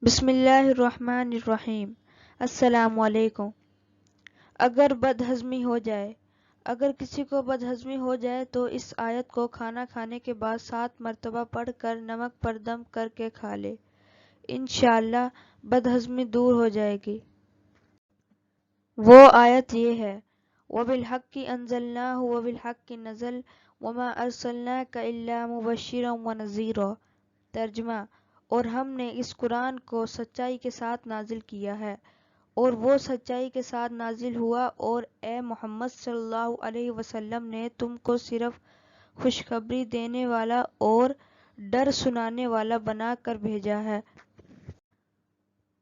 بسم اللہ الرحمن الرحیم۔ السلام علیکم۔ اگر بد ہضمی ہو جائے، اگر کسی کو بد ہضمی ہو جائے تو اس آیت کو کھانا کھانے کے بعد 7 مرتبہ پڑھ کر نمک پر دم کر کے کھا لے، انشاءاللہ بد ہضمی دور ہو جائے گی۔ وہ آیت یہ ہے، وَبِالْحَقِّ أَنزَلْنَاهُ وَبِالْحَقِّ نَزَلَ وَمَا أَرْسَلْنَاكَ إِلَّا مُبَشِّرًا وَنَذِيرًا۔ ترجمہ، اور ہم نے اس قرآن کو سچائی کے ساتھ نازل کیا ہے، اور وہ سچائی کے ساتھ نازل ہوا، اور اے محمد صلی اللہ علیہ وسلم نے تم کو صرف خوشخبری دینے والا اور ڈر سنانے والا بنا کر بھیجا ہے۔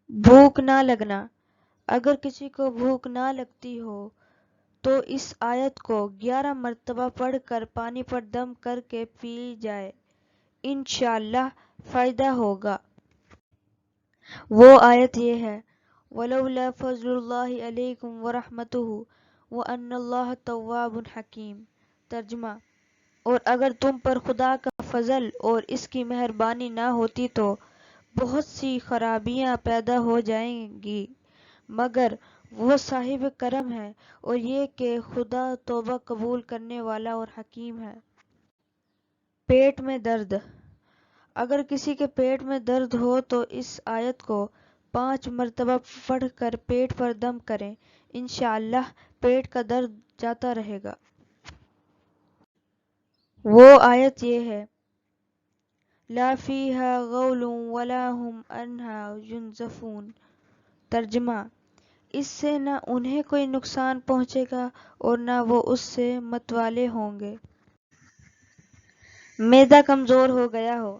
بھوک نہ لگنا، اگر کسی کو بھوک نہ لگتی ہو تو اس آیت کو 11 مرتبہ پڑھ کر پانی پر دم کر کے پی جائے، انشاءاللہ فائدہ ہوگا۔ وہ آیت یہ ہے، وَلَوْلَا فَضْلُ اللَّهِ عَلَيْكُمْ وَرَحْمَتُهُ وَأَنَّ اللَّهَ تَوَّابٌ حَكِيمٌ۔ ترجمہ، اور اگر تم پر خدا کا فضل اور اس کی مہربانی نہ ہوتی تو بہت سی خرابیاں پیدا ہو جائیں گی، مگر وہ صاحب کرم ہے، اور یہ کہ خدا توبہ قبول کرنے والا اور حکیم ہے۔ پیٹ میں درد، اگر کسی کے پیٹ میں درد ہو تو اس آیت کو 5 مرتبہ پڑھ کر پیٹ پر دم کریں، انشاءاللہ پیٹ کا درد جاتا رہے گا۔ وہ آیت یہ ہے، لا فیہا غول ولا ہم عنہا ینزفون۔ ترجمہ، اس سے نہ انہیں کوئی نقصان پہنچے گا اور نہ وہ اس سے متوالے ہوں گے۔ معدہ کمزور ہو گیا ہو،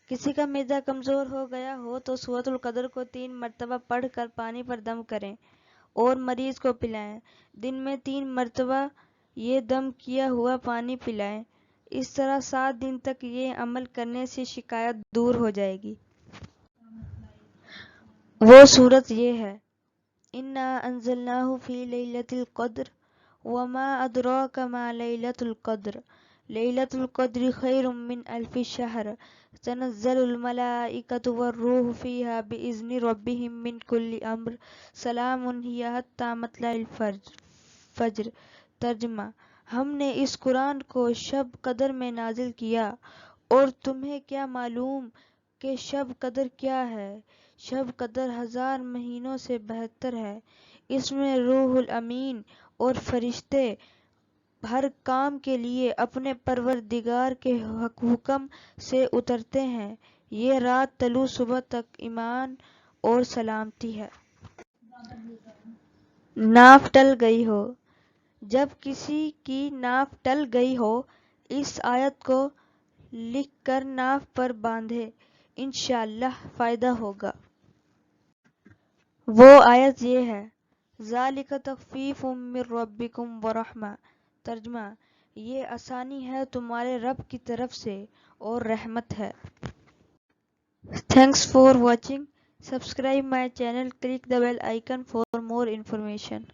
کسی کا معدہ کمزور ہو گیا ہو تو سورۃ القدر کو 3 مرتبہ پڑھ کر پانی پر دم کریں اور مریض کو پلائیں۔ دن میں 3 مرتبہ یہ دم کیا ہوا پانی پلائیں۔ اس طرح 7 دن تک یہ عمل کرنے سے شکایت دور ہو جائے گی۔ وہ سورت یہ ہے، اِنَّا أَنزَلْنَاهُ فِي لَيْلَةِ الْقَدْرِ وَمَا أَدْرَاكَ مَا لَيْلَةُ الْقَدْرِ لَيْلَةُ الْقَدْرِ خَيْرٌ مِّنْ أَلْفِ شَهْرٍ تَنَزَّلُ الْمَلَائِكَةُ وَالرُّوحُ فِيهَا بِإِذْنِ رَبِّهِم مِّن كُلِّ أَمْرٍ سَلَامٌ هِيَ حَتَّىٰ مَطْلَعِ الْفَجْرِ۔ ترجمہ، ہم نے اس قرآن کو شب قدر میں نازل کیا، اور تمہیں کیا معلوم کہ شب قدر کیا ہے؟ شب قدر 1000 مہینوں سے بہتر ہے۔ اس میں روح الامین اور فرشتے ہر کام کے لیے اپنے پروردگار کے حکم سے اترتے ہیں۔ یہ رات طلوع صبح تک ایمان اور سلامتی ہے۔ ناف ٹل گئی ہو، جب کسی کی ناف ٹل گئی ہو اس آیت کو لکھ کر ناف پر باندھے، انشاءاللہ فائدہ ہوگا۔ وہ آیت یہ ہے، ذَلِکَ تَخْفِیفٌ مِّن رَّبِّکُمْ وَرَحْمَةٌ۔ ترجمہ، یہ آسانی ہے تمہارے رب کی طرف سے اور رحمت ہے۔ Thanks for watching. Subscribe my channel, click the bell icon for more information.